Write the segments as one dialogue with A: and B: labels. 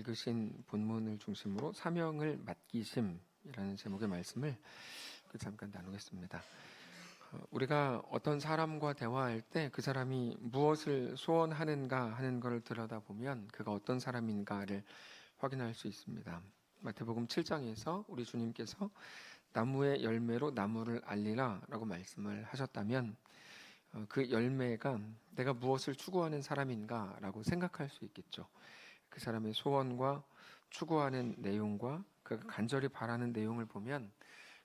A: 읽으신 본문을 중심으로 사명을 맡기심이라는 제목의 말씀을 잠깐 나누겠습니다. 우리가 어떤 사람과 대화할 때 그 사람이 무엇을 소원하는가 하는 것을 들여다보면 그가 어떤 사람인가를 확인할 수 있습니다. 마태복음 7장에서 우리 주님께서 나무의 열매로 나무를 알리라 라고 말씀을 하셨다면 그 열매가 내가 무엇을 추구하는 사람인가 라고 생각할 수 있겠죠. 그 사람의 소원과 추구하는 내용과 그가 간절히 바라는 내용을 보면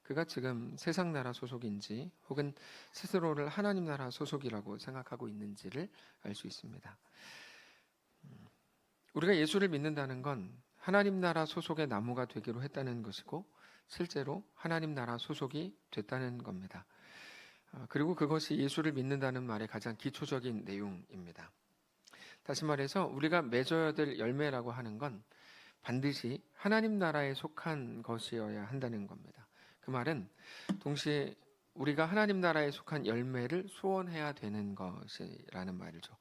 A: 그가 지금 세상 나라 소속인지 혹은 스스로를 하나님 나라 소속이라고 생각하고 있는지를 알 수 있습니다. 우리가 예수를 믿는다는 건 하나님 나라 소속의 나무가 되기로 했다는 것이고 실제로 하나님 나라 소속이 됐다는 겁니다. 그리고 그것이 예수를 믿는다는 말의 가장 기초적인 내용입니다. 다시 말해서 우리가 맺어야 될 열매라고 하는 건 반드시 하나님 나라에 속한 것이어야 한다는 겁니다. 그 말은 동시에 우리가 하나님 나라에 속한 열매를 소원해야 되는 것이라는 말이죠.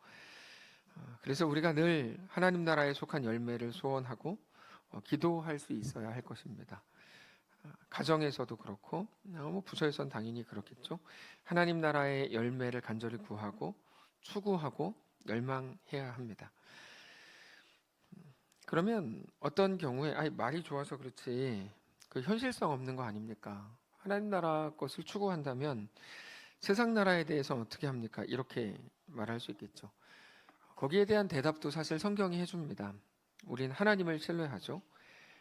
A: 그래서 우리가 늘 하나님 나라에 속한 열매를 소원하고 기도할 수 있어야 할 것입니다. 가정에서도 그렇고 부서에선 당연히 그렇겠죠. 하나님 나라의 열매를 간절히 구하고 추구하고 열망해야 합니다. 그러면 어떤 경우에 말이 좋아서 그렇지 그 현실성 없는 거 아닙니까? 하나님 나라 것을 추구한다면 세상 나라에 대해서 어떻게 합니까? 이렇게 말할 수 있겠죠. 거기에 대한 대답도 사실 성경이 해줍니다. 우린 하나님을 신뢰하죠.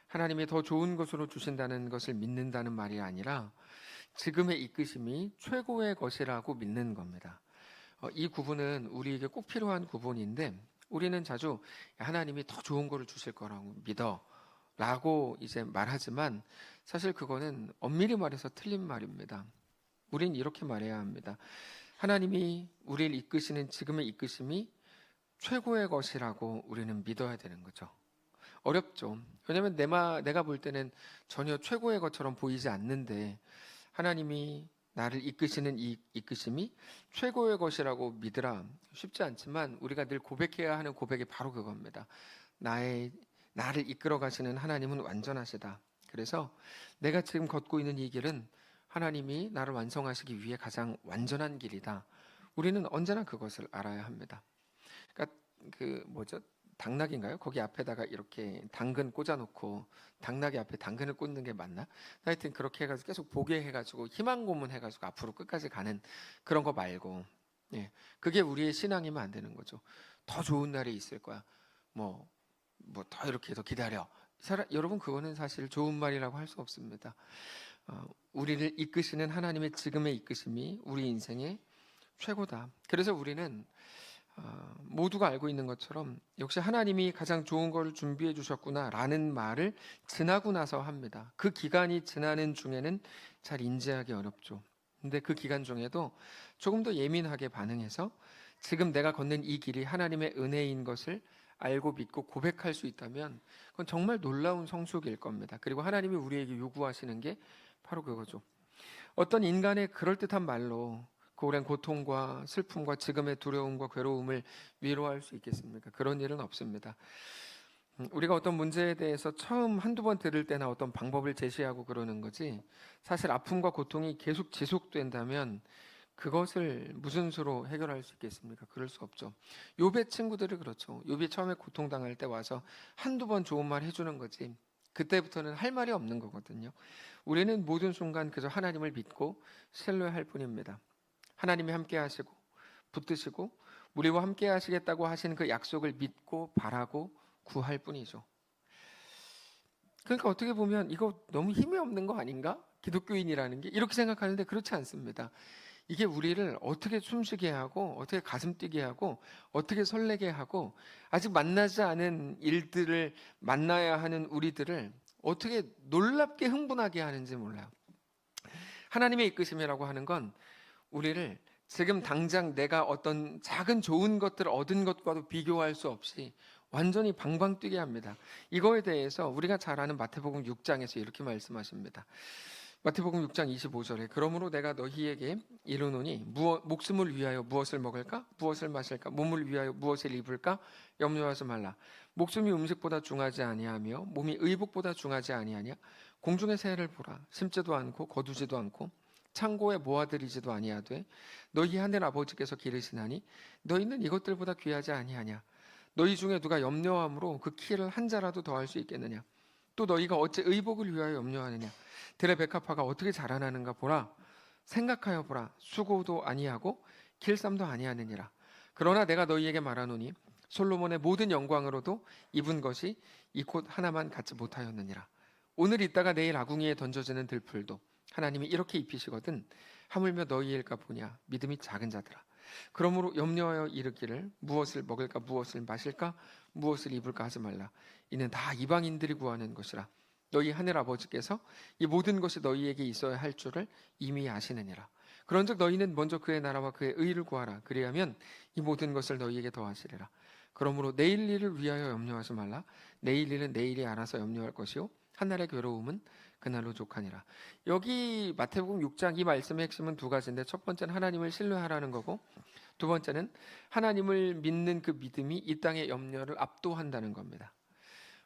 A: 하나님이 더 좋은 것으로 주신다는 것을 믿는다는 말이 아니라 지금의 이끄심이 최고의 것이라고 믿는 겁니다. 이 구분은 우리에게 꼭 필요한 구분인데 우리는 자주 하나님이 더 좋은 거를 주실 거라고 믿어 라고 이제 말하지만 사실 그거는 엄밀히 말해서 틀린 말입니다. 우린 이렇게 말해야 합니다. 하나님이 우리를 이끄시는 지금의 이끄심이 최고의 것이라고 우리는 믿어야 되는 거죠. 어렵죠. 왜냐하면 내가 볼 때는 전혀 최고의 것처럼 보이지 않는데 하나님이 나를 이끄시는 이 이끄심이 최고의 것이라고 믿으라 쉽지 않지만 우리가 늘 고백해야 하는 고백이 바로 그겁니다. 나를 이끌어 가시는 하나님은 완전하시다. 그래서 내가 지금 걷고 있는 이 길은 하나님이 나를 완성하시기 위해 가장 완전한 길이다. 우리는 언제나 그것을 알아야 합니다. 그러니까 당나귀인가요? 거기 앞에다가 이렇게 당근 꽂아놓고 당나귀 앞에 당근을 꽂는 게 맞나? 하여튼 그렇게 해가지고 계속 보게 해가지고 희망 고문해가지고 앞으로 끝까지 가는 그런 거 말고, 그게 우리의 신앙이면 안 되는 거죠. 더 좋은 날이 있을 거야. 더 이렇게 해서 기다려. 여러분 그거는 사실 좋은 말이라고 할 수 없습니다. 우리를 이끄시는 하나님의 지금의 이끄심이 우리 인생의 최고다. 그래서 우리는 모두가 알고 있는 것처럼 역시 하나님이 가장 좋은 걸 준비해 주셨구나 라는 말을 지나고 나서 합니다. 그 기간이 지나는 중에는 잘 인지하기 어렵죠. 근데 그 기간 중에도 조금 더 예민하게 반응해서 지금 내가 걷는 이 길이 하나님의 은혜인 것을 알고 믿고 고백할 수 있다면 그건 정말 놀라운 성숙일 겁니다. 그리고 하나님이 우리에게 요구하시는 게 바로 그거죠. 어떤 인간의 그럴듯한 말로 그 오랜 고통과 슬픔과 지금의 두려움과 괴로움을 위로할 수 있겠습니까? 그런 일은 없습니다. 우리가 어떤 문제에 대해서 처음 한두 번 들을 때나 어떤 방법을 제시하고 그러는 거지 사실 아픔과 고통이 계속 지속된다면 그것을 무슨 수로 해결할 수 있겠습니까? 그럴 수 없죠. 욥의 친구들이 그렇죠. 욥이 처음에 고통당할 때 와서 한두 번 좋은 말 해주는 거지 그때부터는 할 말이 없는 거거든요. 우리는 모든 순간 그저 하나님을 믿고 신뢰할 뿐입니다. 하나님이 함께 하시고 붙드시고 우리와 함께 하시겠다고 하신 그 약속을 믿고 바라고 구할 뿐이죠. 그러니까 어떻게 보면 이거 너무 힘이 없는 거 아닌가? 기독교인이라는 게 이렇게 생각하는데 그렇지 않습니다. 이게 우리를 어떻게 숨쉬게 하고 어떻게 가슴 뛰게 하고 어떻게 설레게 하고 아직 만나지 않은 일들을 만나야 하는 우리들을 어떻게 놀랍게 흥분하게 하는지 몰라요. 하나님의 이끄심이라고 하는 건 우리를 지금 당장 내가 어떤 작은 좋은 것들을 얻은 것과도 비교할 수 없이 완전히 방방 뛰게 합니다. 이거에 대해서 우리가 잘 아는 마태복음 6장에서 이렇게 말씀하십니다. 마태복음 6장 25절에 그러므로 내가 너희에게 이르노니 목숨을 위하여 무엇을 먹을까 무엇을 마실까 몸을 위하여 무엇을 입을까 염려하지 말라. 목숨이 음식보다 중하지 아니하며 몸이 의복보다 중하지 아니하냐. 공중의 새를 보라. 심지도 않고 거두지도 않고 창고에 모아들이지도 아니하되 너희 하늘 아버지께서 기르시나니 너희는 이것들보다 귀하지 아니하냐. 너희 중에 누가 염려함으로 그 키를 한 자라도 더할 수 있겠느냐. 또 너희가 어찌 의복을 위하여 염려하느냐. 들의 백합화가 어떻게 자라나는가 보라. 생각하여 보라. 수고도 아니하고 길쌈도 아니하느니라. 그러나 내가 너희에게 말하노니 솔로몬의 모든 영광으로도 입은 것이 이 곧 하나만 갖지 못하였느니라. 오늘 있다가 내일 아궁이에 던져지는 들풀도 하나님이 이렇게 입히시거든 하물며 너희일까 보냐. 믿음이 작은 자들아. 그러므로 염려하여 이르기를 무엇을 먹을까 무엇을 마실까 무엇을 입을까 하지 말라. 이는 다 이방인들이 구하는 것이라. 너희 하늘 아버지께서 이 모든 것이 너희에게 있어야 할 줄을 이미 아시느니라. 그런즉 너희는 먼저 그의 나라와 그의 의를 구하라. 그리하면 이 모든 것을 너희에게 더하시리라. 그러므로 내일 일을 위하여 염려하지 말라. 내일 일은 내일이 알아서 염려할 것이요 한날의 괴로움은 그날로 족하니라. 여기 마태복음 6장 이 말씀의 핵심은 두 가지인데, 첫 번째는 하나님을 신뢰하라는 거고, 두 번째는 하나님을 믿는 그 믿음이 이 땅의 염려를 압도한다는 겁니다.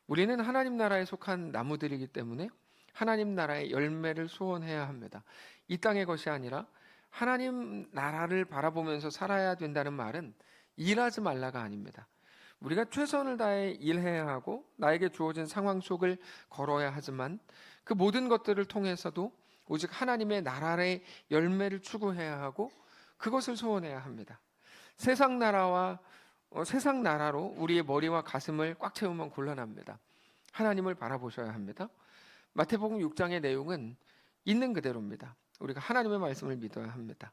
A: 우리는 하나님 나라에 속한 나무들이기 때문에 하나님 나라의 열매를 소원해야 합니다. 이 땅의 것이 아니라 하나님 나라를 바라보면서 살아야 된다는 말은 일하지 말라가 아닙니다. 우리가 최선을 다해 일해야 하고 나에게 주어진 상황 속을 걸어야 하지만 그 모든 것들을 통해서도 오직 하나님의 나라의 열매를 추구해야 하고 그것을 소원해야 합니다. 세상 나라로 우리의 머리와 가슴을 꽉 채우면 곤란합니다. 하나님을 바라보셔야 합니다. 마태복음 6장의 내용은 있는 그대로입니다. 우리가 하나님의 말씀을 믿어야 합니다.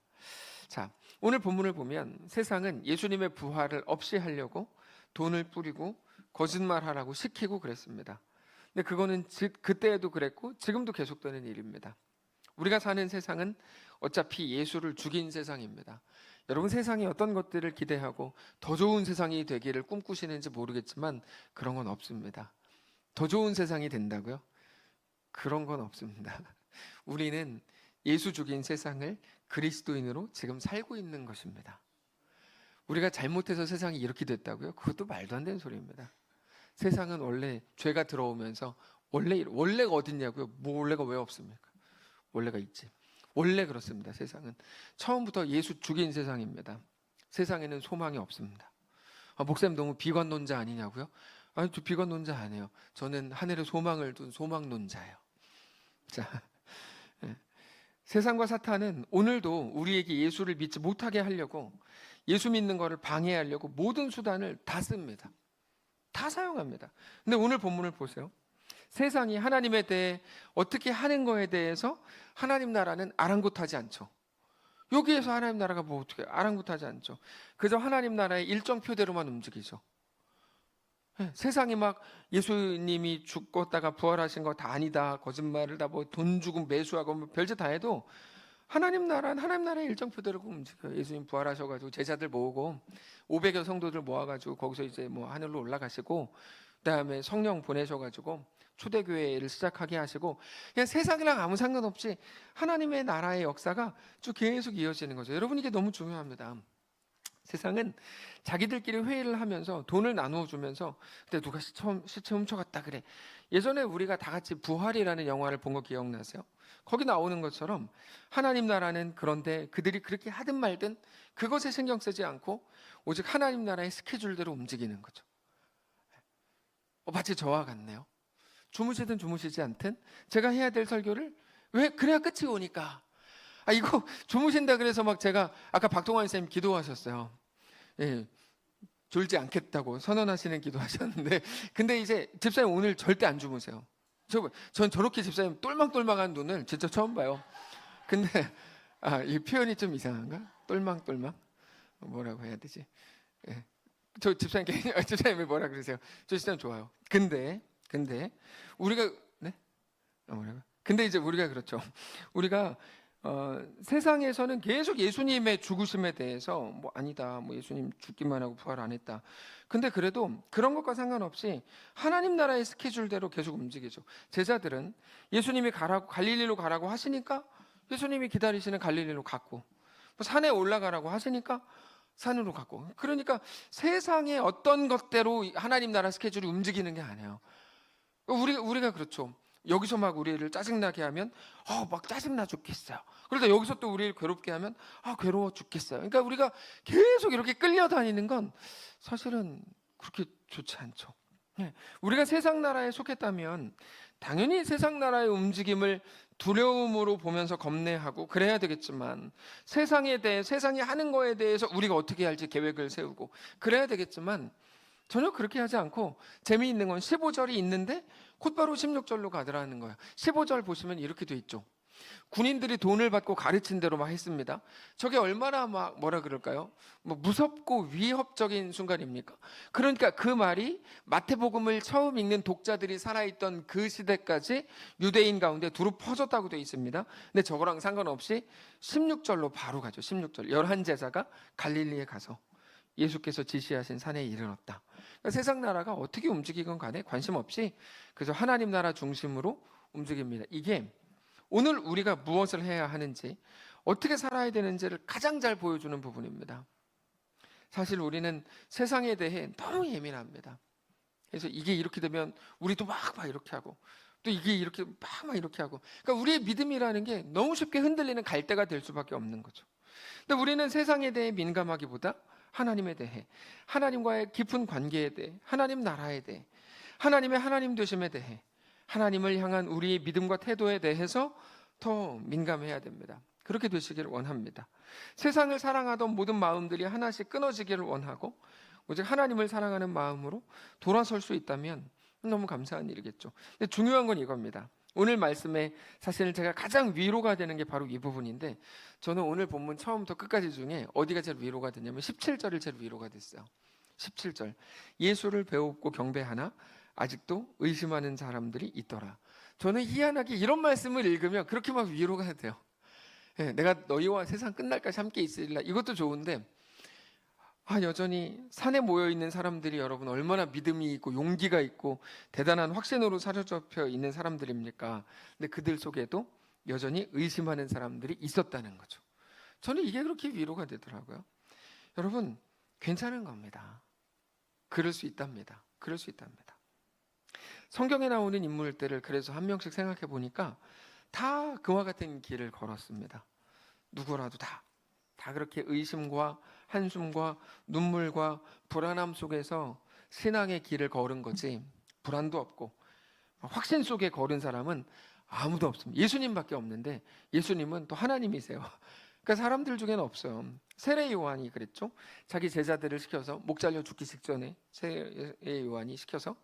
A: 자, 오늘 본문을 보면 세상은 예수님의 부활을 없이 하려고 돈을 뿌리고 거짓말하라고 시키고 그랬습니다. 근데 그거는 그때에도 그랬고 지금도 계속되는 일입니다. 우리가 사는 세상은 어차피 예수를 죽인 세상입니다. 여러분, 세상이 어떤 것들을 기대하고 더 좋은 세상이 되기를 꿈꾸시는지 모르겠지만 그런 건 없습니다. 더 좋은 세상이 된다고요? 그런 건 없습니다. 우리는 예수 죽인 세상을 그리스도인으로 지금 살고 있는 것입니다. 우리가 잘못해서 세상이 이렇게 됐다고요? 그것도 말도 안 되는 소리입니다. 세상은 원래 죄가 들어오면서 원래가 어딨냐고요? 뭐 원래가 왜 없습니까? 원래가 있지. 원래 그렇습니다. 세상은 처음부터 예수 죽인 세상입니다. 세상에는 소망이 없습니다. 목사님 너무 비관론자 아니냐고요? 아니, 저 비관론자 아니에요. 저는 하늘에 소망을 둔 소망론자예요. 자, 세상과 사탄은 오늘도 우리에게 예수를 믿지 못하게 하려고, 예수 믿는 것을 방해하려고 모든 수단을 다 씁니다. 다 사용합니다. 근데 오늘 본문을 보세요. 세상이 하나님에 대해 어떻게 하는 거에 대해서 하나님 나라는 아랑곳하지 않죠. 여기에서 하나님 나라가 뭐 어떻게 아랑곳하지 않죠. 그저 하나님 나라의 일정표대로만 움직이죠. 세상이 막 예수님이 죽었다가 부활하신 거 다 아니다, 거짓말을 다 뭐 돈 주고 매수하고 뭐 별짓 다 해도 하나님 나라는 하나님 나라의 일정표대로 움직여요. 예수님 부활하셔가지고 제자들 모으고 500여 성도들 모아가지고 거기서 이제 뭐 하늘로 올라가시고, 그다음에 성령 보내셔가지고 초대교회를 시작하게 하시고, 그냥 세상이랑 아무 상관없이 하나님의 나라의 역사가 쭉 계속 이어지는 거죠. 여러분, 이게 너무 중요합니다. 세상은 자기들끼리 회의를 하면서 돈을 나누어 주면서, 그때 누가 시체 훔쳐갔다 그래. 예전에 우리가 다 같이 부활이라는 영화를 본 거 기억나세요? 거기 나오는 것처럼 하나님 나라는, 그런데 그들이 그렇게 하든 말든 그것에 신경 쓰지 않고 오직 하나님 나라의 스케줄대로 움직이는 거죠. 마치 저와 같네요. 주무시든 주무시지 않든 제가 해야 될 설교를, 왜 그래야 끝이 오니까. 이거 주무신다 그래서 막 제가 아까 박동환 선생님 기도하셨어요. 예, 졸지 않겠다고 선언하시는 기도하셨는데, 근데 이제 집사님 오늘 절대 안 주무세요. 전 저렇게 집사님 똘망똘망한 눈을 진짜 처음 봐요. 근데 이 표현이 좀 이상한가? 똘망똘망? 뭐라고 해야 되지? 예. 저 집사님이 뭐라 그러세요? 저 집사님 좋아요. 근데 우리가, 네? 뭐라고? 근데 이제 우리가 그렇죠. 우리가 세상에서는 계속 예수님의 죽으심에 대해서 뭐 아니다, 뭐 예수님 죽기만 하고 부활 안 했다. 근데 그래도 그런 것과 상관없이 하나님 나라의 스케줄대로 계속 움직이죠. 제자들은 예수님이 가라고, 갈릴리로 가라고 하시니까 예수님이 기다리시는 갈릴리로 갔고, 뭐 산에 올라가라고 하시니까 산으로 갔고. 그러니까 세상의 어떤 것대로 하나님 나라 스케줄이 움직이는 게 아니에요. 우리가 그렇죠. 여기서 막 우리를 짜증나게 하면 막 짜증나 죽겠어요. 그러다 여기서 또 우리를 괴롭게 하면 괴로워 죽겠어요. 그러니까 우리가 계속 이렇게 끌려다니는 건 사실은 그렇게 좋지 않죠. 네. 우리가 세상 나라에 속했다면 당연히 세상 나라의 움직임을 두려움으로 보면서 겁내하고 그래야 되겠지만, 세상에 대해, 세상이 하는 거에 대해서 우리가 어떻게 할지 계획을 세우고 그래야 되겠지만, 전혀 그렇게 하지 않고 재미있는 건 15절이 있는데 곧바로 16절로 가더라는 거예요. 15절 보시면 이렇게 돼 있죠. 군인들이 돈을 받고 가르친 대로 막 했습니다. 저게 얼마나 막 뭐라 그럴까요? 뭐 무섭고 위협적인 순간입니까? 그러니까 그 말이 마태복음을 처음 읽는 독자들이 살아있던 그 시대까지 유대인 가운데 두루 퍼졌다고 되어 있습니다. 근데 저거랑 상관없이 16절로 바로 가죠. 16절. 11제자가 갈릴리에 가서 예수께서 지시하신 산에 이르렀다. 그러니까 세상 나라가 어떻게 움직이건 간에 관심 없이 그저 하나님 나라 중심으로 움직입니다. 이게 오늘 우리가 무엇을 해야 하는지, 어떻게 살아야 되는지를 가장 잘 보여주는 부분입니다. 사실 우리는 세상에 대해 너무 예민합니다. 그래서 이게 이렇게 되면 우리도 막 이렇게 하고, 또 이게 이렇게 막 이렇게 하고, 그러니까 우리의 믿음이라는 게 너무 쉽게 흔들리는 갈대가 될 수밖에 없는 거죠. 근데 우리는 세상에 대해 민감하기보다 하나님에 대해, 하나님과의 깊은 관계에 대해, 하나님 나라에 대해, 하나님의 하나님 되심에 대해, 하나님을 향한 우리의 믿음과 태도에 대해서 더 민감해야 됩니다. 그렇게 되시기를 원합니다. 세상을 사랑하던 모든 마음들이 하나씩 끊어지기를 원하고 오직 하나님을 사랑하는 마음으로 돌아설 수 있다면 너무 감사한 일이겠죠. 근데 중요한 건 이겁니다. 오늘 말씀에 사실 제가 가장 위로가 되는 게 바로 이 부분인데, 저는 오늘 본문 처음부터 끝까지 중에 어디가 제일 위로가 되냐면 17절이 제일 위로가 됐어요. 17절. 예수를 배웁고 경배하나 아직도 의심하는 사람들이 있더라. 저는 희한하게 이런 말씀을 읽으면 그렇게 막 위로가 돼요. 내가 너희와 세상 끝날까지 함께 있으리라, 이것도 좋은데 여전히 산에 모여있는 사람들이 여러분 얼마나 믿음이 있고 용기가 있고 대단한 확신으로 사로잡혀 있는 사람들입니까? 근데 그들 속에도 여전히 의심하는 사람들이 있었다는 거죠. 저는 이게 그렇게 위로가 되더라고요. 여러분, 괜찮은 겁니다. 그럴 수 있답니다. 그럴 수 있답니다. 성경에 나오는 인물들을 그래서 한 명씩 생각해 보니까 다 그와 같은 길을 걸었습니다. 누구라도 다 그렇게 의심과 한숨과 눈물과 불안함 속에서 신앙의 길을 걸은 거지, 불안도 없고 확신 속에 걸은 사람은 아무도 없습니다. 예수님밖에 없는데 예수님은 또 하나님이세요. 그러니까 사람들 중에는 없어요. 세례 요한이 그랬죠. 자기 제자들을 시켜서 목 잘려 죽기 직전에 세례 요한이 시켜서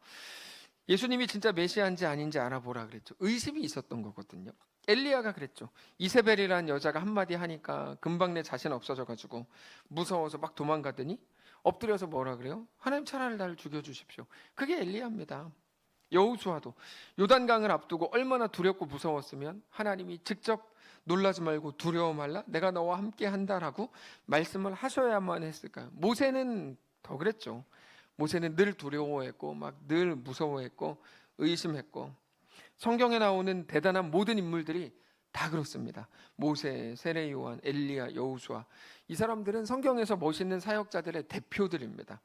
A: 예수님이 진짜 메시아인지 아닌지 알아보라 그랬죠. 의심이 있었던 거거든요. 엘리야가 그랬죠. 이세벨이라는 여자가 한마디 하니까 금방 내 자신 없어져가지고 무서워서 막 도망가더니 엎드려서 뭐라 그래요? 하나님 차라리 나를 죽여주십시오. 그게 엘리야입니다. 여호수아도 요단강을 앞두고 얼마나 두렵고 무서웠으면 하나님이 직접 놀라지 말고 두려워 말라, 내가 너와 함께 한다라고 말씀을 하셔야만 했을까요? 모세는 더 그랬죠. 모세는 늘 두려워했고 막 늘 무서워했고 의심했고, 성경에 나오는 대단한 모든 인물들이 다 그렇습니다. 모세, 세례 요한, 엘리야, 여호수아, 이 사람들은 성경에서 멋있는 사역자들의 대표들입니다.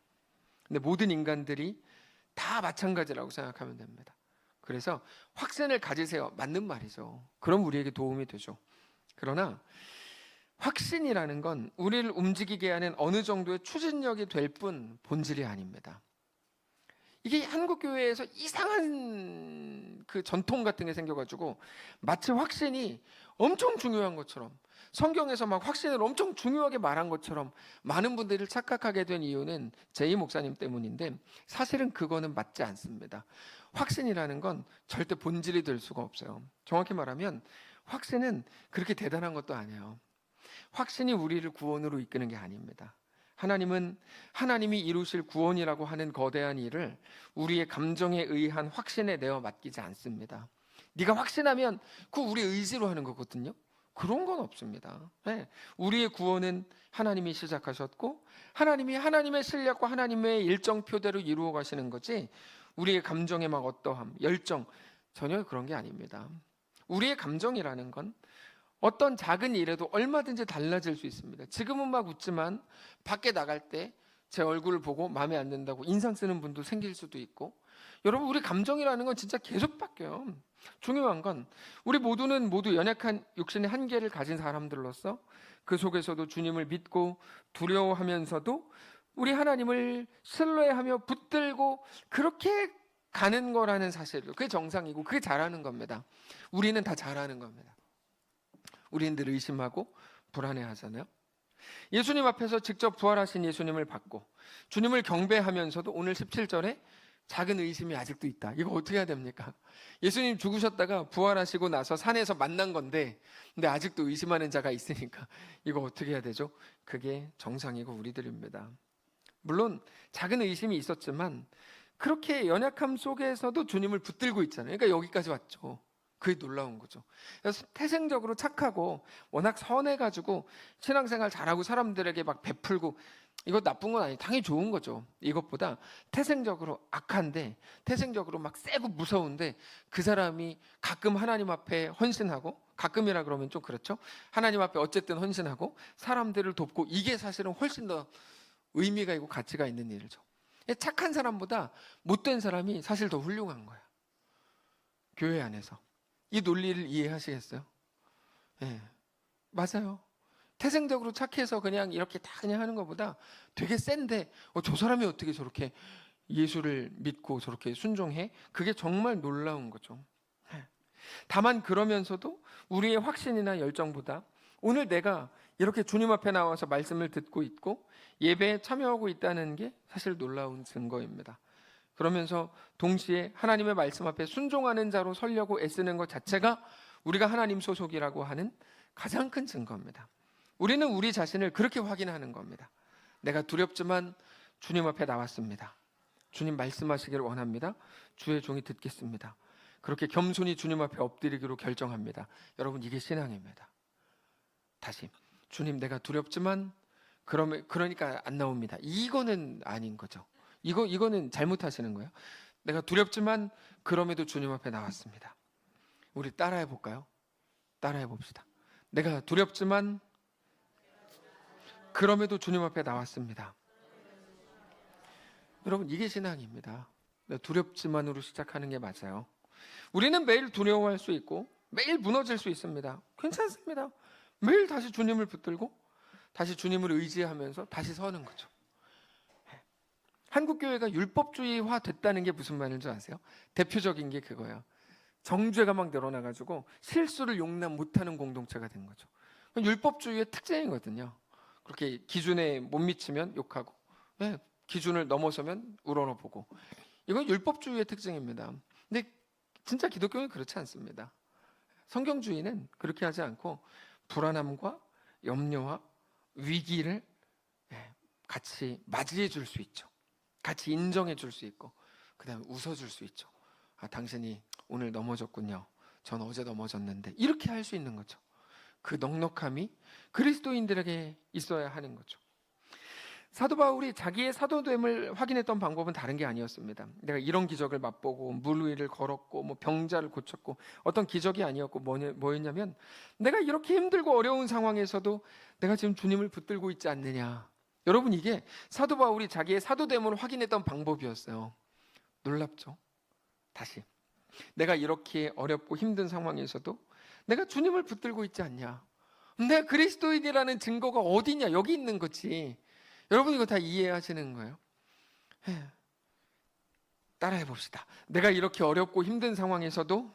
A: 근데 모든 인간들이 다 마찬가지라고 생각하면 됩니다. 그래서 확신을 가지세요. 맞는 말이죠. 그럼 우리에게 도움이 되죠. 그러나 확신이라는 건 우리를 움직이게 하는 어느 정도의 추진력이 될 뿐 본질이 아닙니다. 이게 한국교회에서 이상한 그 전통 같은 게 생겨가지고 마치 확신이 엄청 중요한 것처럼, 성경에서 막 확신을 엄청 중요하게 말한 것처럼 많은 분들이 착각하게 된 이유는 제이 목사님 때문인데, 사실은 그거는 맞지 않습니다. 확신이라는 건 절대 본질이 될 수가 없어요. 정확히 말하면 확신은 그렇게 대단한 것도 아니에요. 확신이 우리를 구원으로 이끄는 게 아닙니다. 하나님은 하나님이 이루실 구원이라고 하는 거대한 일을 우리의 감정에 의한 확신에 내어 맡기지 않습니다. 네가 확신하면 그거 우리 의지로 하는 거거든요. 그런 건 없습니다. 네. 우리의 구원은 하나님이 시작하셨고 하나님이 하나님의 실력과 하나님의 일정표대로 이루어 가시는 거지 우리의 감정의 막 어떠함, 열정 전혀 그런 게 아닙니다. 우리의 감정이라는 건 어떤 작은 일에도 얼마든지 달라질 수 있습니다. 지금은 막 웃지만 밖에 나갈 때 제 얼굴을 보고 마음에 안 든다고 인상 쓰는 분도 생길 수도 있고, 여러분 우리 감정이라는 건 진짜 계속 바뀌어요. 중요한 건 우리 모두는 모두 연약한 육신의 한계를 가진 사람들로서 그 속에서도 주님을 믿고 두려워하면서도 우리 하나님을 신뢰하며 붙들고 그렇게 가는 거라는 사실을, 그게 정상이고 그게 잘하는 겁니다. 우리는 다 잘하는 겁니다. 우리는 늘 의심하고 불안해하잖아요. 예수님 앞에서 직접 부활하신 예수님을 받고 주님을 경배하면서도 오늘 17절에 작은 의심이 아직도 있다. 이거 어떻게 해야 됩니까? 예수님 죽으셨다가 부활하시고 나서 산에서 만난 건데 근데 아직도 의심하는 자가 있으니까 이거 어떻게 해야 되죠? 그게 정상이고 우리들입니다. 물론 작은 의심이 있었지만 그렇게 연약함 속에서도 주님을 붙들고 있잖아요. 그러니까 여기까지 왔죠. 그게 놀라운 거죠. 그래서 태생적으로 착하고 워낙 선해가지고 신앙생활 잘하고 사람들에게 막 베풀고 이거 나쁜 건 아니에요. 당연히 좋은 거죠. 이것보다 태생적으로 악한데 태생적으로 막 세고 무서운데 그 사람이 가끔 하나님 앞에 헌신하고, 가끔이라 그러면 좀 그렇죠. 하나님 앞에 어쨌든 헌신하고 사람들을 돕고, 이게 사실은 훨씬 더 의미가 있고 가치가 있는 일이죠. 착한 사람보다 못된 사람이 사실 더 훌륭한 거야. 교회 안에서. 이 논리를 이해하시겠어요? 네, 맞아요. 태생적으로 착해서 그냥 이렇게 다 그냥 하는 것보다 되게 센데 저 사람이 어떻게 저렇게 예수를 믿고 저렇게 순종해? 그게 정말 놀라운 거죠. 네. 다만 그러면서도 우리의 확신이나 열정보다 오늘 내가 이렇게 주님 앞에 나와서 말씀을 듣고 있고 예배에 참여하고 있다는 게 사실 놀라운 증거입니다. 그러면서 동시에 하나님의 말씀 앞에 순종하는 자로 서려고 애쓰는 것 자체가 우리가 하나님 소속이라고 하는 가장 큰 증거입니다. 우리는 우리 자신을 그렇게 확인하는 겁니다. 내가 두렵지만 주님 앞에 나왔습니다. 주님 말씀하시기를 원합니다. 주의 종이 듣겠습니다. 그렇게 겸손히 주님 앞에 엎드리기로 결정합니다. 여러분, 이게 신앙입니다. 다시, 주님 내가 두렵지만 그러니까 안 나옵니다. 이거는 아닌 거죠. 이거는 잘못하시는 거예요. 내가 두렵지만 그럼에도 주님 앞에 나왔습니다. 우리 따라해 볼까요? 따라해 봅시다. 내가 두렵지만 그럼에도 주님 앞에 나왔습니다. 여러분, 이게 신앙입니다. 두렵지만으로 시작하는 게 맞아요. 우리는 매일 두려워할 수 있고 매일 무너질 수 있습니다. 괜찮습니다. 매일 다시 주님을 붙들고 다시 주님을 의지하면서 다시 서는 거죠. 한국교회가 율법주의화 됐다는 게 무슨 말인지 아세요? 대표적인 게 그거예요. 정죄가 막 늘어나가지고 실수를 용납 못하는 공동체가 된 거죠. 율법주의의 특징이거든요. 그렇게 기준에 못 미치면 욕하고, 기준을 넘어서면 우러러보고, 이건 율법주의의 특징입니다. 근데 진짜 기독교는 그렇지 않습니다. 성경주의는 그렇게 하지 않고 불안함과 염려와 위기를 같이 맞이해 줄 수 있죠. 같이 인정해 줄 수 있고, 그 다음에 웃어줄 수 있죠. 아, 당신이 오늘 넘어졌군요. 전 어제 넘어졌는데. 이렇게 할 수 있는 거죠. 그 넉넉함이 그리스도인들에게 있어야 하는 거죠. 사도 바울이 자기의 사도됨을 확인했던 방법은 다른 게 아니었습니다. 내가 이런 기적을 맛보고 물 위를 걸었고 병자를 고쳤고, 어떤 기적이 아니었고 뭐였냐면 내가 이렇게 힘들고 어려운 상황에서도 내가 지금 주님을 붙들고 있지 않느냐. 여러분, 이게 사도 바울이 자기의 사도됨을 확인했던 방법이었어요. 놀랍죠? 다시, 내가 이렇게 어렵고 힘든 상황에서도 내가 주님을 붙들고 있지 않냐. 내가 그리스도인이라는 증거가 어디냐? 여기 있는 거지. 여러분, 이거 다 이해하시는 거예요? 따라해 봅시다. 내가 이렇게 어렵고 힘든 상황에서도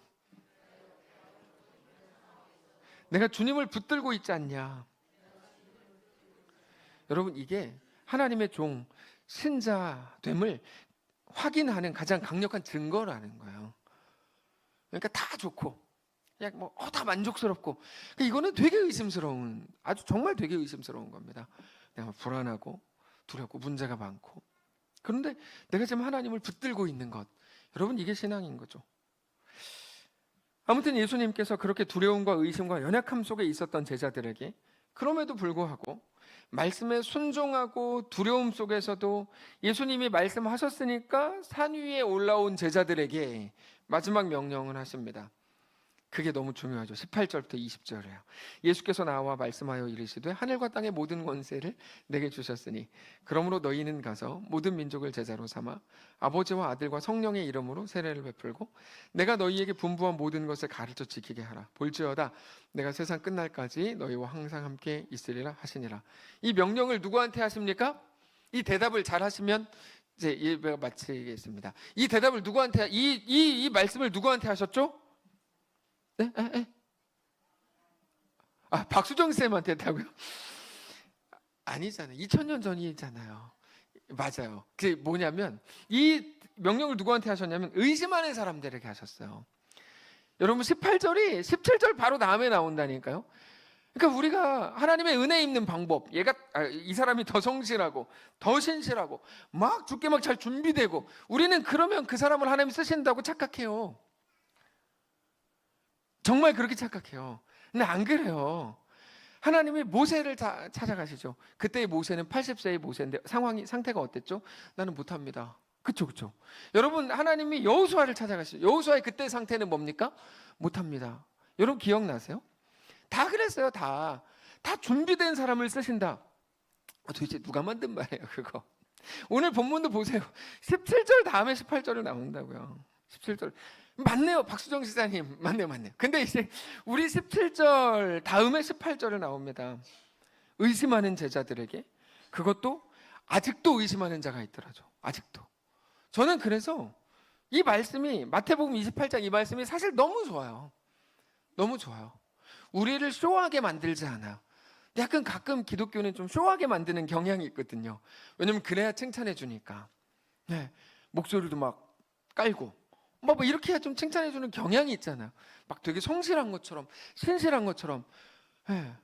A: 내가 주님을 붙들고 있지 않냐. 여러분, 이게 하나님의 종, 신자됨을 확인하는 가장 강력한 증거라는 거예요. 그러니까 다 좋고 그냥 다 만족스럽고, 그러니까 이거는 되게 의심스러운, 아주 정말 되게 의심스러운 겁니다. 내가 불안하고 두렵고 문제가 많고, 그런데 내가 지금 하나님을 붙들고 있는 것, 여러분 이게 신앙인 거죠. 아무튼 예수님께서 그렇게 두려움과 의심과 연약함 속에 있었던 제자들에게 그럼에도 불구하고 말씀에 순종하고 두려움 속에서도 예수님이 말씀하셨으니까 산 위에 올라온 제자들에게 마지막 명령을 하십니다. 그게 너무 중요하죠. 18절부터 20절이에요. 예수께서 나와 말씀하여 이르시되 하늘과 땅의 모든 권세를 내게 주셨으니 그러므로 너희는 가서 모든 민족을 제자로 삼아 아버지와 아들과 성령의 이름으로 세례를 베풀고 내가 너희에게 분부한 모든 것을 가르쳐 지키게 하라. 볼지어다 내가 세상 끝날까지 너희와 항상 함께 있으리라 하시니라. 이 명령을 누구한테 하십니까? 이 대답을 잘 하시면 이제 예배가 마치겠습니다. 이 대답을 누구한테 이 말씀을 누구한테 하셨죠? 네? 박수정 쌤한테 했다고요? 아니잖아요. 2000년 전이잖아요. 맞아요. 그게 뭐냐면 이 명령을 누구한테 하셨냐면 의심하는 사람들에게 하셨어요. 여러분 18절이 17절 바로 다음에 나온다니까요. 그러니까 우리가 하나님의 은혜 입는 방법, 이 사람이 더 성실하고 더 신실하고 막 죽게 막 잘 준비되고 우리는 그러면 그 사람을 하나님이 쓰신다고 착각해요. 정말 그렇게 착각해요. 근데 안 그래요. 하나님이 모세를 찾아가시죠. 그때의 모세는 80세의 모세인데 상태가 어땠죠? 나는 못합니다. 그쵸. 여러분 하나님이 여호수아를 찾아가시죠. 여호수아의 그때 상태는 뭡니까? 못합니다. 여러분 기억나세요? 다 그랬어요. 다 준비된 사람을 쓰신다. 도대체 누가 만든 말이에요 그거? 오늘 본문도 보세요. 17절 다음에 18절을 나온다고요. 17절 맞네요. 박수정 시사님 맞네요. 근데 이제 우리 17절 다음에 18절을 나옵니다. 의심하는 제자들에게 그것도 아직도 의심하는 자가 있더라죠. 아직도. 저는 그래서 이 말씀이 마태복음 28장 이 말씀이 사실 너무 좋아요. 너무 좋아요. 우리를 쇼하게 만들지 않아요. 약간 가끔 기독교는 좀 쇼하게 만드는 경향이 있거든요. 왜냐면 그래야 칭찬해 주니까. 네, 목소리도 막 깔고 뭐 이렇게 해야 좀 칭찬해 주는 경향이 있잖아요. 막 되게 성실한 것처럼 신실한 것처럼. 네.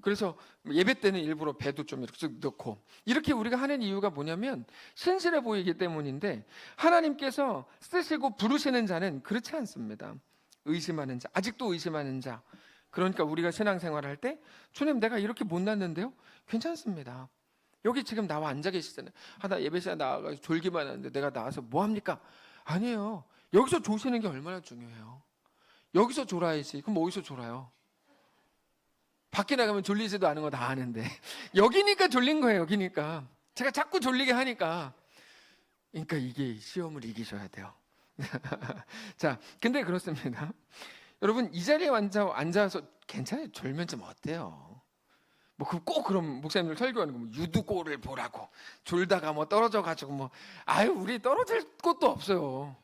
A: 그래서 예배 때는 일부러 배도 좀 이렇게 쓱 넣고 이렇게 우리가 하는 이유가 뭐냐면 신실해 보이기 때문인데 하나님께서 쓰시고 부르시는 자는 그렇지 않습니다. 의심하는 자, 아직도 의심하는 자. 그러니까 우리가 신앙생활을 할 때 주님 내가 이렇게 못났는데요? 괜찮습니다. 여기 지금 나와 앉아 계시잖아요. 나 예배 시간에 나와가지고 졸기만 하는데 내가 나와서 뭐 합니까? 아니에요. 여기서 조시는 게 얼마나 중요해요. 여기서 졸아야지. 그럼 어디서 졸아요? 밖에 나가면 졸리지도 않은 거 다 아는데 여기니까 졸린 거예요. 여기니까 제가 자꾸 졸리게 하니까. 그러니까 이게 시험을 이기셔야 돼요. 자, 근데 그렇습니다. 여러분 이 자리에 앉아서 괜찮아요. 졸면 좀 어때요? 꼭 그럼 목사님들 설교하는 거 유두골을 보라고 졸다가 떨어져 가지고 우리 떨어질 곳도 없어요.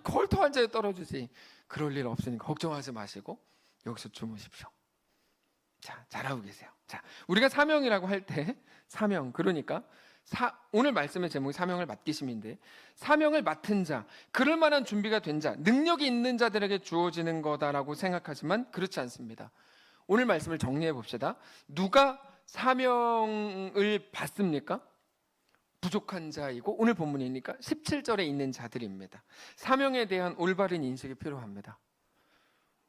A: 걸터 앉아야 떨어지지. 그럴 일 없으니까 걱정하지 마시고 여기서 주무십시오. 자, 잘하고 계세요. 자, 우리가 사명이라고 할 때 사명 그러니까 오늘 말씀의 제목이 사명을 맡기심인데 사명을 맡은 자, 그럴 만한 준비가 된 자, 능력이 있는 자들에게 주어지는 거다라고 생각하지만 그렇지 않습니다. 오늘 말씀을 정리해 봅시다. 누가 사명을 받습니까? 부족한 자이고 오늘 본문이니까 17절에 있는 자들입니다. 사명에 대한 올바른 인식이 필요합니다.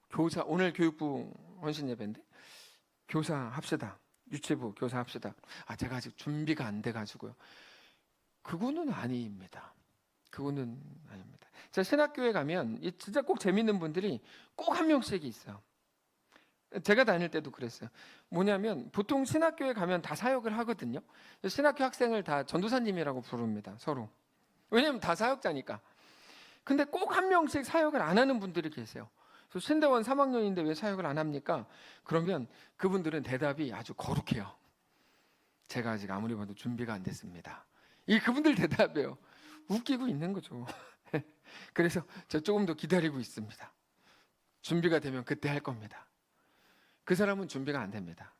A: 교사, 오늘 교육부 헌신 예배인데 교사 합시다. 유치부 교사 합시다. 제가 아직 준비가 안 돼가지고요. 그거는 아닙니다. 그거는 아닙니다. 제가 신학교에 가면 진짜 꼭 재밌는 분들이 꼭 한 명씩 있어요. 제가 다닐 때도 그랬어요. 뭐냐면 보통 신학교에 가면 다 사역을 하거든요. 신학교 학생을 다 전도사님이라고 부릅니다. 서로. 왜냐면 다 사역자니까. 근데 꼭 한 명씩 사역을 안 하는 분들이 계세요. 그래서 신대원 3학년인데 왜 사역을 안 합니까? 그러면 그분들은 대답이 아주 거룩해요. 제가 아직 아무리 봐도 준비가 안 됐습니다. 이 그분들 대답이에요. 웃기고 있는 거죠. 그래서 저 조금 더 기다리고 있습니다. 준비가 되면 그때 할 겁니다. 그 사람은 준비가 안 됩니다.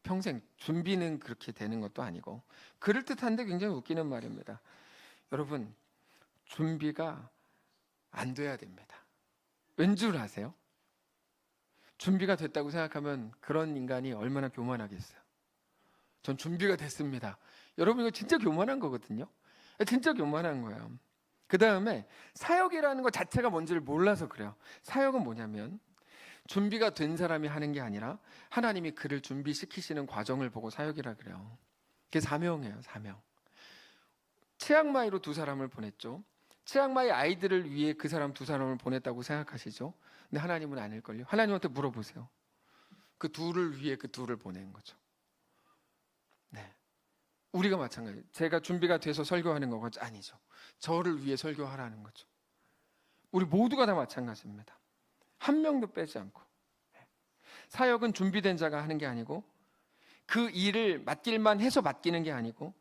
A: 평생 준비는 그렇게 되는 것도 아니고 그럴듯한데 굉장히 웃기는 말입니다. 여러분 준비가 안 돼야 됩니다. 왠 줄 아세요? 준비가 됐다고 생각하면 그런 인간이 얼마나 교만하겠어요. 전 준비가 됐습니다. 여러분 이거 진짜 교만한 거거든요. 진짜 교만한 거예요. 그 다음에 사역이라는 것 자체가 뭔지를 몰라서 그래요. 사역은 뭐냐면 준비가 된 사람이 하는 게 아니라 하나님이 그를 준비시키시는 과정을 보고 사역이라 그래요. 그게 사명이에요. 사명. 치앙마이로 두 사람을 보냈죠. 치앙마이 아이들을 위해 그 사람 두 사람을 보냈다고 생각하시죠? 근데 하나님은 아닐걸요. 하나님한테 물어보세요. 그 둘을 위해 그 둘을 보낸 거죠. 네. 우리가 마찬가지예요. 제가 준비가 돼서 설교하는 거가 아니죠. 저를 위해 설교하라는 거죠. 우리 모두가 다 마찬가지입니다. 한 명도 빼지 않고. 사역은 준비된 자가 하는 게 아니고 그 일을 맡길만 해서 맡기는 게 아니고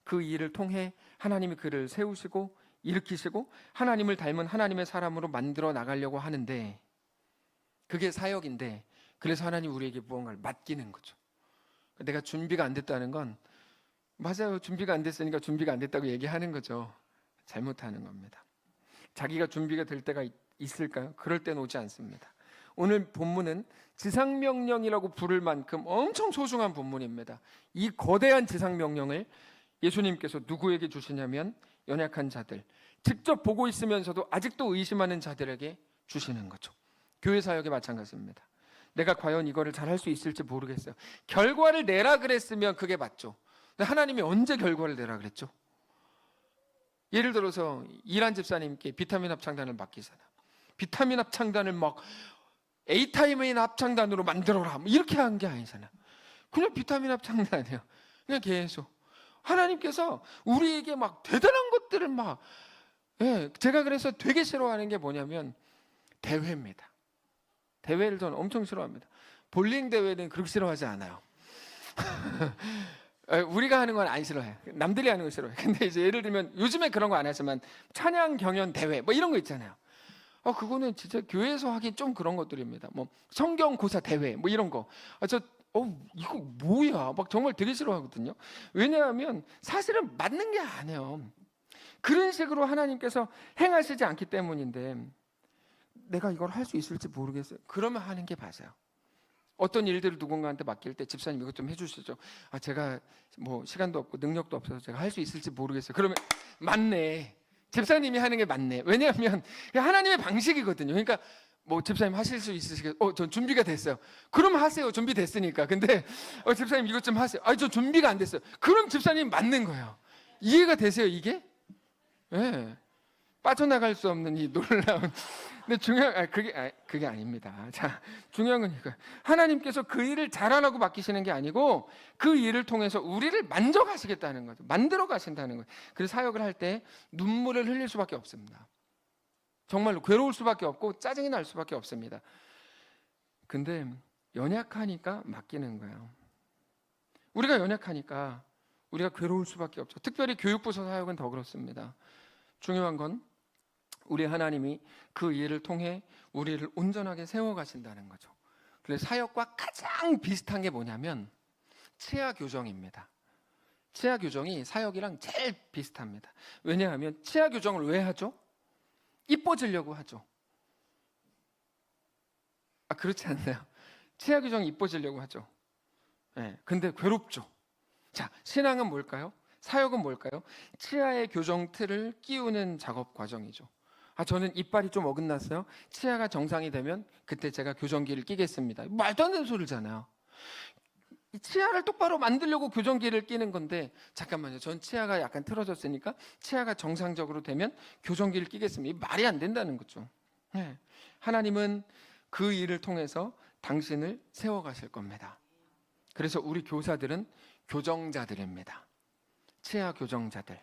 A: 그 일을 통해 하나님이 그를 세우시고 일으키시고 하나님을 닮은 하나님의 사람으로 만들어 나가려고 하는데 그게 사역인데 그래서 하나님 우리에게 무언가를 맡기는 거죠. 내가 준비가 안 됐다는 건 맞아요. 준비가 안 됐으니까 준비가 안 됐다고 얘기하는 거죠. 잘못하는 겁니다. 자기가 준비가 될 때가 있을까요? 그럴 때는 오지 않습니다. 오늘 본문은 지상명령이라고 부를 만큼 엄청 소중한 본문입니다. 이 거대한 지상명령을 예수님께서 누구에게 주시냐면 연약한 자들, 직접 보고 있으면서도 아직도 의심하는 자들에게 주시는 거죠. 교회 사역에 마찬가지입니다. 내가 과연 이거를 잘할 수 있을지 모르겠어요. 결과를 내라 그랬으면 그게 맞죠. 근데 하나님이 언제 결과를 내라 그랬죠? 예를 들어서 이란 집사님께 비타민 합창단을 맡기잖아. 비타민 합창단을 막 A타임인 합창단으로 만들어라 이렇게 한 게 아니잖아. 그냥 비타민 합창단이에요. 그냥 계속 하나님께서 우리에게 막 대단한 것들을 막 제가 그래서 되게 싫어하는 게 뭐냐면 대회입니다. 대회를 저는 엄청 싫어합니다. 볼링 대회는 그렇게 싫어하지 않아요. 우리가 하는 건 안 싫어해요. 남들이 하는 거 싫어해요. 근데 이제 예를 들면 요즘에 그런 거 안 하지만 찬양 경연 대회 뭐 이런 거 있잖아요. 그거는 진짜 교회에서 하기 좀 그런 것들입니다. 뭐 성경 고사 대회 뭐 이런 거. 이거 뭐야? 막 정말 되게 싫어하거든요. 왜냐하면 사실은 맞는 게 아니에요. 그런 식으로 하나님께서 행하시지 않기 때문인데 내가 이걸 할 수 있을지 모르겠어요. 그러면 하는 게 맞아요. 어떤 일들을 누군가한테 맡길 때 집사님 이것 좀 해주시죠. 제가 뭐 시간도 없고 능력도 없어서 제가 할 수 있을지 모르겠어요. 그러면 맞네. 집사님이 하는 게 맞네. 왜냐하면 하나님의 방식이거든요. 그러니까 뭐 집사님 하실 수 있으시겠어요? 전 준비가 됐어요. 그럼 하세요. 준비됐으니까. 근데 집사님 이것 좀 하세요. 저 준비가 안 됐어요. 그럼 집사님 맞는 거예요. 이해가 되세요 이게? 네. 빠져나갈 수 없는 이 놀라운. 근데 중요한 그게 아닙니다. 자, 중요한 건 이거예요. 하나님께서 그 일을 잘하라고 맡기시는 게 아니고 그 일을 통해서 우리를 만져가시겠다는 거죠. 만들어 가신다는 거예요. 그래서 사역을 할 때 눈물을 흘릴 수밖에 없습니다. 정말로 괴로울 수밖에 없고 짜증이 날 수밖에 없습니다. 근데 연약하니까 맡기는 거예요. 우리가 연약하니까 우리가 괴로울 수밖에 없죠. 특별히 교육부서 사역은 더 그렇습니다. 중요한 건 우리 하나님이 그 일을 통해 우리를 온전하게 세워가신다는 거죠. 그래서 사역과 가장 비슷한 게 뭐냐면 치아 교정입니다. 치아 교정이 사역이랑 제일 비슷합니다. 왜냐하면 치아 교정을 왜 하죠? 이뻐지려고 하죠. 그렇지 않나요? 치아 교정이 이뻐지려고 하죠. 근데 괴롭죠. 자, 신앙은 뭘까요? 사역은 뭘까요? 치아의 교정 틀을 끼우는 작업 과정이죠. 저는 이빨이 좀 어긋났어요. 치아가 정상이 되면 그때 제가 교정기를 끼겠습니다. 말도 안 되는 소리잖아요. 치아를 똑바로 만들려고 교정기를 끼는 건데 잠깐만요. 전 치아가 약간 틀어졌으니까 치아가 정상적으로 되면 교정기를 끼겠습니다. 말이 안 된다는 거죠. 하나님은 그 일을 통해서 당신을 세워가실 겁니다. 그래서 우리 교사들은 교정자들입니다. 치아 교정자들.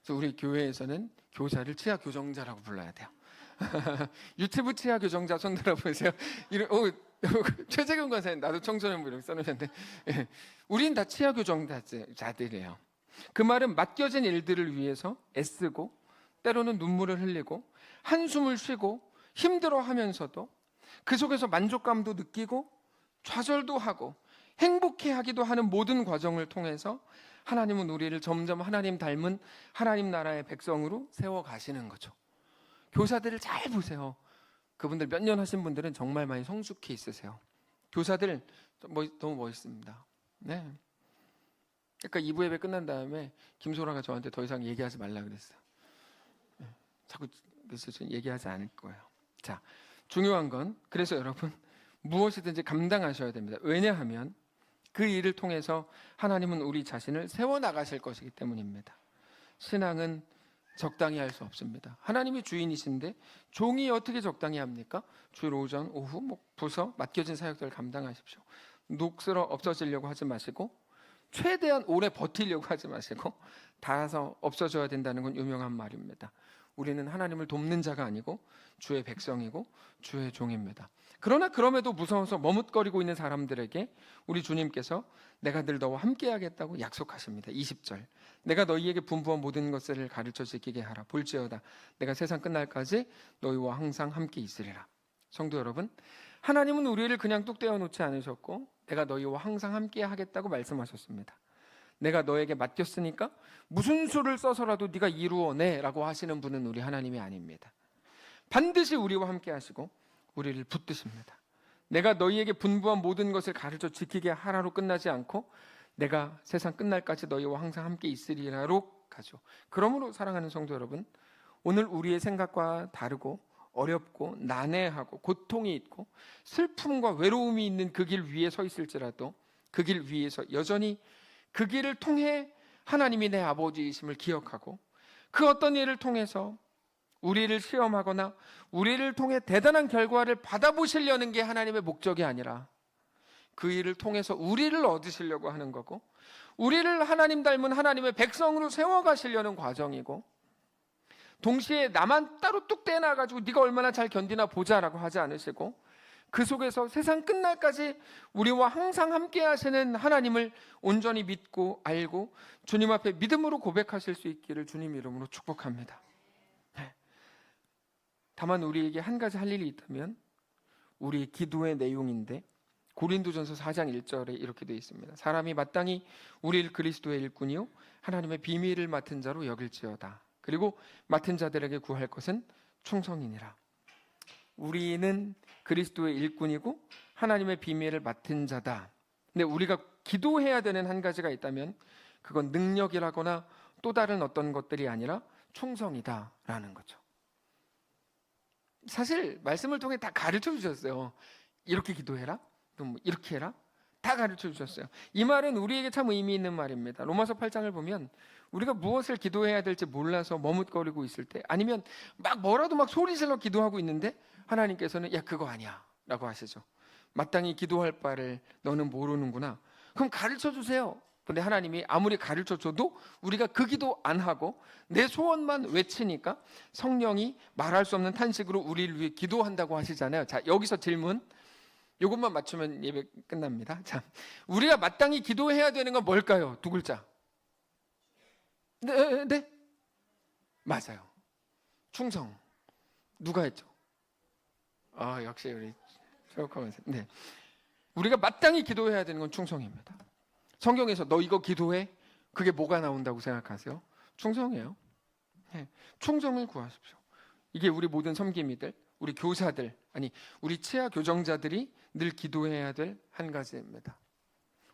A: 그래서 우리 교회에서는 교사를 치아 교정자라고 불러야 돼요. 유튜브 치아 교정자 손 들어보세요. 최재근 권사님 나도 청소년부 이렇게 써놓으셨는데 우린 다 치아 교정자들이에요. 그 말은 맡겨진 일들을 위해서 애쓰고 때로는 눈물을 흘리고 한숨을 쉬고 힘들어하면서도 그 속에서 만족감도 느끼고 좌절도 하고 행복해하기도 하는 모든 과정을 통해서 하나님은 우리를 점점 하나님 닮은 하나님 나라의 백성으로 세워가시는 거죠. 교사들을 잘 보세요. 그분들 몇 년 하신 분들은 정말 많이 성숙해 있으세요. 교사들 너무 멋있습니다. 네. 그러니까 2부 예배 끝난 다음에 김소라가 저한테 더 이상 얘기하지 말라 그랬어요. 자꾸 그래서 좀 얘기하지 않을 거예요. 자, 중요한 건 그래서 여러분 무엇이든지 감당하셔야 됩니다. 왜냐하면 그 일을 통해서 하나님은 우리 자신을 세워나가실 것이기 때문입니다. 신앙은 적당히 할 수 없습니다. 하나님이 주인이신데 종이 어떻게 적당히 합니까? 주일 오전 오후 부서 맡겨진 사역들을 감당하십시오. 녹슬어 없어지려고 하지 마시고 최대한 오래 버티려고 하지 마시고 닿아서 없어져야 된다는 건 유명한 말입니다. 우리는 하나님을 돕는 자가 아니고 주의 백성이고 주의 종입니다. 그러나 그럼에도 무서워서 머뭇거리고 있는 사람들에게 우리 주님께서 내가 늘 너와 함께 하겠다고 약속하십니다. 20절 내가 너희에게 분부한 모든 것을 가르쳐 지키게 하라. 볼지어다 내가 세상 끝날까지 너희와 항상 함께 있으리라. 성도 여러분, 하나님은 우리를 그냥 뚝 떼어 놓지 않으셨고 내가 너희와 항상 함께 하겠다고 말씀하셨습니다. 내가 너에게 맡겼으니까 무슨 수를 써서라도 네가 이루어내 라고 하시는 분은 우리 하나님이 아닙니다. 반드시 우리와 함께 하시고 우리를 붙드십니다. 내가 너희에게 분부한 모든 것을 가르쳐 지키게 하라로 끝나지 않고 내가 세상 끝날까지 너희와 항상 함께 있으리라로 가죠. 그러므로 사랑하는 성도 여러분, 오늘 우리의 생각과 다르고 어렵고 난해하고 고통이 있고 슬픔과 외로움이 있는 그 길 위에 서 있을지라도 그 길 위에서 여전히 그 길을 통해 하나님이 내 아버지이심을 기억하고 그 어떤 일을 통해서 우리를 시험하거나 우리를 통해 대단한 결과를 받아보시려는 게 하나님의 목적이 아니라 그 일을 통해서 우리를 얻으시려고 하는 거고 우리를 하나님 닮은 하나님의 백성으로 세워가시려는 과정이고 동시에 나만 따로 뚝 떼놔가지고 네가 얼마나 잘 견디나 보자라고 하지 않으시고 그 속에서 세상 끝날까지 우리와 항상 함께 하시는 하나님을 온전히 믿고 알고 주님 앞에 믿음으로 고백하실 수 있기를 주님 이름으로 축복합니다. 다만 우리에게 한 가지 할 일이 있다면 우리 기도의 내용인데 고린도전서 4장 1절에 이렇게 되어 있습니다. 사람이 마땅히 우리를 그리스도의 일꾼이요 하나님의 비밀을 맡은 자로 여길지어다. 그리고 맡은 자들에게 구할 것은 충성이니라. 우리는 그리스도의 일꾼이고 하나님의 비밀을 맡은 자다. 근데 우리가 기도해야 되는 한 가지가 있다면 그건 능력이라거나 또 다른 어떤 것들이 아니라 충성이다라는 거죠. 사실 말씀을 통해 다 가르쳐 주셨어요. 이렇게 기도해라, 또 뭐 이렇게 해라, 다 가르쳐 주셨어요. 이 말은 우리에게 참 의미 있는 말입니다. 로마서 8장을 보면 우리가 무엇을 기도해야 될지 몰라서 머뭇거리고 있을 때 아니면 막 뭐라도 막 소리질러 기도하고 있는데 하나님께서는 야 그거 아니야 라고 하시죠. 마땅히 기도할 바를 너는 모르는구나. 그럼 가르쳐 주세요. 근데 하나님이 아무리 가르쳐 줘도 우리가 그 기도 안 하고 내 소원만 외치니까 성령이 말할 수 없는 탄식으로 우리를 위해 기도한다고 하시잖아요. 자, 여기서 질문. 이것만 맞추면 예배 끝납니다. 자, 우리가 마땅히 기도해야 되는 건 뭘까요? 두 글자. 네? 맞아요. 충성. 누가 했죠? 역시 우리 최욱하면 네. 우리가 마땅히 기도해야 되는 건 충성입니다. 성경에서 너 이거 기도해? 그게 뭐가 나온다고 생각하세요? 충성이에요. 네. 충성을 구하십시오. 이게 우리 모든 섬김이들, 우리 교사들, 아니 우리 치아 교정자들이 늘 기도해야 될 한 가지입니다.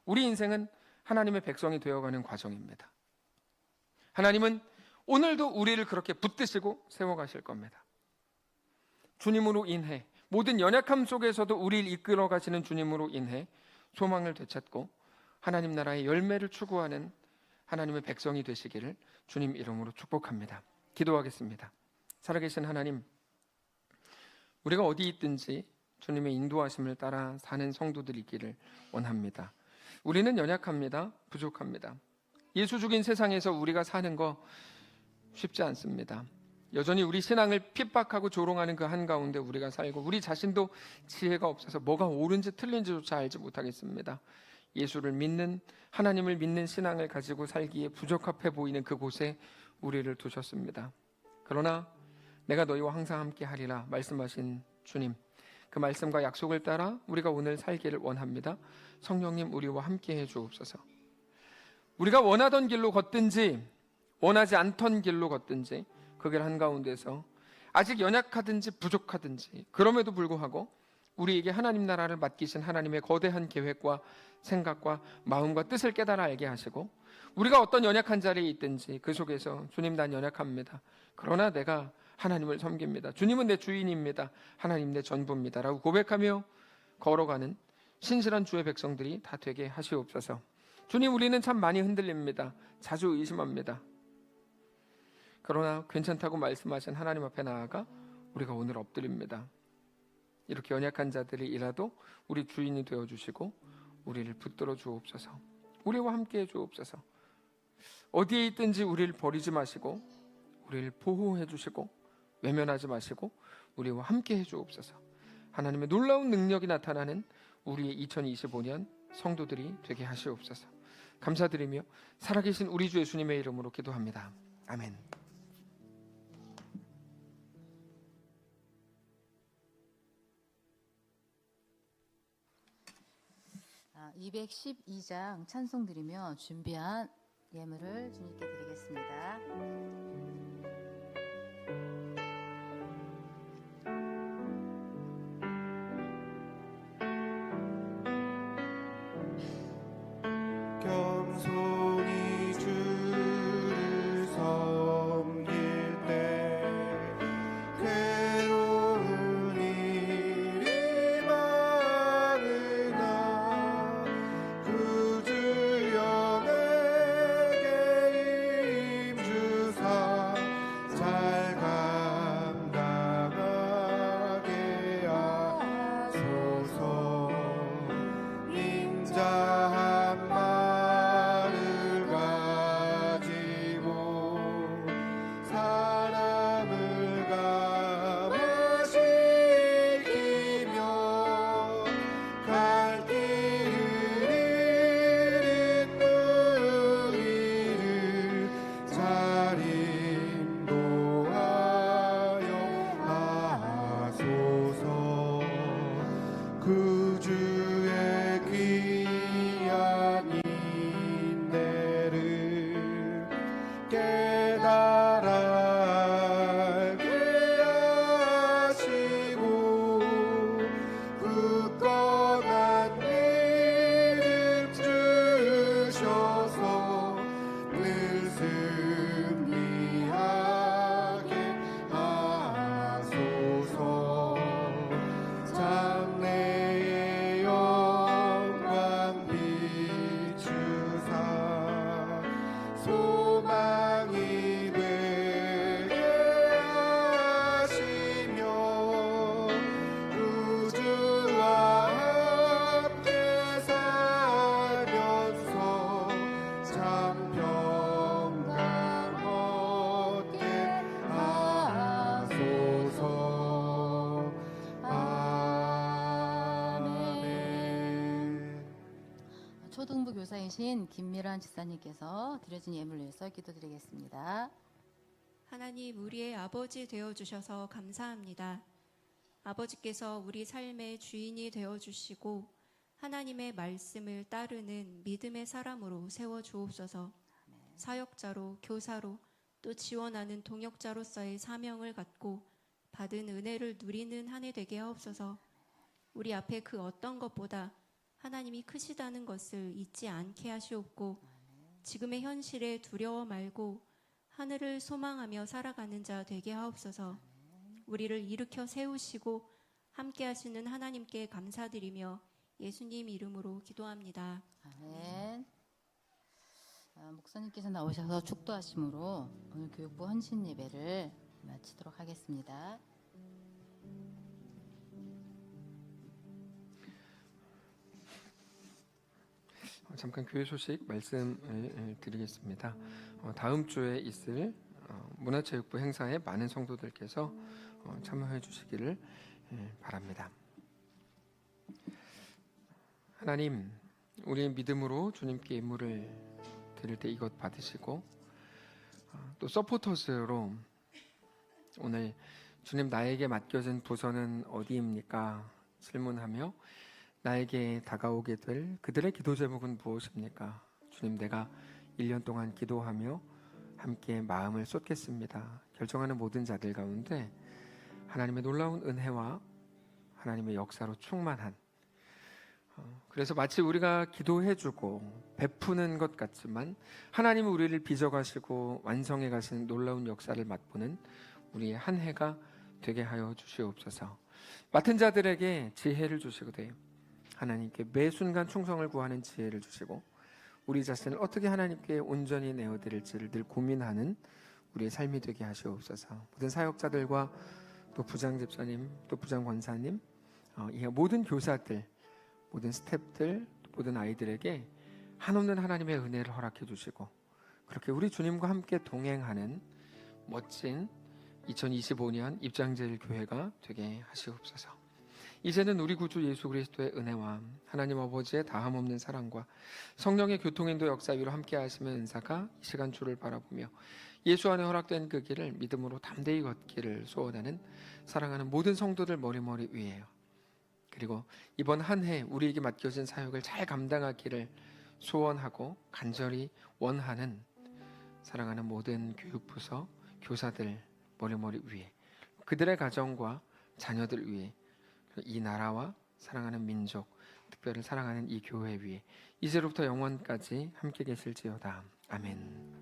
A: 우리 인생은 하나님의 백성이 되어가는 과정입니다. 하나님은 오늘도 우리를 그렇게 붙드시고 세워가실 겁니다. 주님으로 인해 모든 연약함 속에서도 우리를 이끌어 가시는 주님으로 인해 소망을 되찾고 하나님 나라의 열매를 추구하는 하나님의 백성이 되시기를 주님 이름으로 축복합니다. 기도하겠습니다. 살아계신 하나님, 우리가 어디 있든지 주님의 인도하심을 따라 사는 성도들이기를 원합니다. 우리는 연약합니다. 부족합니다. 예수 죽인 세상에서 우리가 사는 거 쉽지 않습니다. 여전히 우리 신앙을 핍박하고 조롱하는 그 한가운데 우리가 살고 우리 자신도 지혜가 없어서 뭐가 옳은지 틀린지조차 알지 못하겠습니다. 예수를 믿는, 하나님을 믿는 신앙을 가지고 살기에 부적합해 보이는 그곳에 우리를 두셨습니다. 그러나 내가 너희와 항상 함께 하리라 말씀하신 주님, 그 말씀과 약속을 따라 우리가 오늘 살기를 원합니다. 성령님 우리와 함께 해 주옵소서. 우리가 원하던 길로 걷든지 원하지 않던 길로 걷든지 그 길 한가운데서 아직 연약하든지 부족하든지 그럼에도 불구하고 우리에게 하나님 나라를 맡기신 하나님의 거대한 계획과 생각과 마음과 뜻을 깨달아 알게 하시고 우리가 어떤 연약한 자리에 있든지 그 속에서 주님 난 연약합니다. 그러나 내가 하나님을 섬깁니다. 주님은 내 주인입니다. 하나님 내 전부입니다. 라고 고백하며 걸어가는 신실한 주의 백성들이 다 되게 하시옵소서. 주님, 우리는 참 많이 흔들립니다. 자주 의심합니다. 그러나 괜찮다고 말씀하신 하나님 앞에 나아가 우리가 오늘 엎드립니다. 이렇게 연약한 자들이라도 우리 주인이 되어주시고 우리를 붙들어 주옵소서. 우리와 함께 해주옵소서. 어디에 있든지 우리를 버리지 마시고 우리를 보호해 주시고 외면하지 마시고 우리와 함께 해주옵소서. 하나님의 놀라운 능력이 나타나는 우리의 2025년 성도들이 되게 하시옵소서. 감사드리며 살아계신 우리 주 예수님의 이름으로 기도합니다. 아멘.
B: 아, 212장 찬송 드리며 준비한 예물을 주님께 드리겠습니다.
C: 겸손히 주를 섬길 때 괴로운 일이 많으나 구주 영에게 힘주사 잘 감당하게 하소서. 인자한 말을 가지고 사람을 감화시키며 갈 길을 잃은 무리를 잘 인도하여 하소서. 그 주의 귀한 인내를 깨달아 알게 하시고 굳건한 믿음 주셔서 늘 승리하게 하소서. 장래의 영광 비추사 소망이 되게 하시며 구주와 함께 살면서 참 평강 얻게 하소서. 아멘.
B: 초등부 교사이신 김미란 집사님께서 드려진 예물을 위해서 기도드리겠습니다.
D: 하나님, 우리의 아버지 되어주셔서 감사합니다. 아버지께서 우리 삶의 주인이 되어주시고 하나님의 말씀을 따르는 믿음의 사람으로 세워주옵소서. 사역자로, 교사로, 또 지원하는 동역자로서의 사명을 갖고 받은 은혜를 누리는 한 해 되게 하옵소서. 우리 앞에 그 어떤 것보다 하나님이 크시다는 것을 잊지 않게 하시옵고 지금의 현실에 두려워 말고 하늘을 소망하며 살아가는 자 되게 하옵소서. 우리를 일으켜 세우시고 함께 하시는 하나님께 감사드리며 예수님 이름으로 기도합니다.
B: 아멘. 목사님께서 나오셔서 축도하심으로 오늘 교육부 헌신 예배를 마치도록 하겠습니다.
A: 잠깐 교회 소식 말씀을 드리겠습니다. 다음 주에 있을 문화체육부 행사에 많은 성도들께서 참여해 주시기를 바랍니다. 하나님, 우리의 믿음으로 주님께 예물을 드릴 때 이것 받으시고 또 서포터스로 오늘 주님, 나에게 맡겨진 부서는 어디입니까? 질문하며 나에게 다가오게 될 그들의 기도 제목은 무엇입니까? 주님, 내가 1년 동안 기도하며 함께 마음을 쏟겠습니다. 결정하는 모든 자들 가운데 하나님의 놀라운 은혜와 하나님의 역사로 충만한, 그래서 마치 우리가 기도해주고 베푸는 것 같지만 하나님은 우리를 빚어가시고 완성해 가시는 놀라운 역사를 맛보는 우리의 한 해가 되게 하여 주시옵소서. 맡은 자들에게 지혜를 주시고되 하나님께 매 순간 충성을 구하는 지혜를 주시고 우리 자신을 어떻게 하나님께 온전히 내어드릴지를 늘 고민하는 우리의 삶이 되게 하시옵소서. 모든 사역자들과 또 부장 집사님, 또 부장 권사님, 이 모든 교사들, 모든 스태프들, 모든 아이들에게 한없는 하나님의 은혜를 허락해 주시고 그렇게 우리 주님과 함께 동행하는 멋진 2025년 입장제일 교회가 되게 하시옵소서. 이제는 우리 구주 예수 그리스도의 은혜와 하나님 아버지의 다함없는 사랑과 성령의 교통인도 역사 위로 함께 하시는 은사가 이 시간 주를 바라보며 예수 안에 허락된 그 길을 믿음으로 담대히 걷기를 소원하는 사랑하는 모든 성도들 머리머리 위에요. 그리고 이번 한 해 우리에게 맡겨진 사역을 잘 감당하기를 소원하고 간절히 원하는 사랑하는 모든 교육부서 교사들 머리머리 위에 그들의 가정과 자녀들 위에 이 나라와 사랑하는 민족 특별히 사랑하는 이 교회 위에 이제로부터 영원까지 함께 계실지어다. 아멘.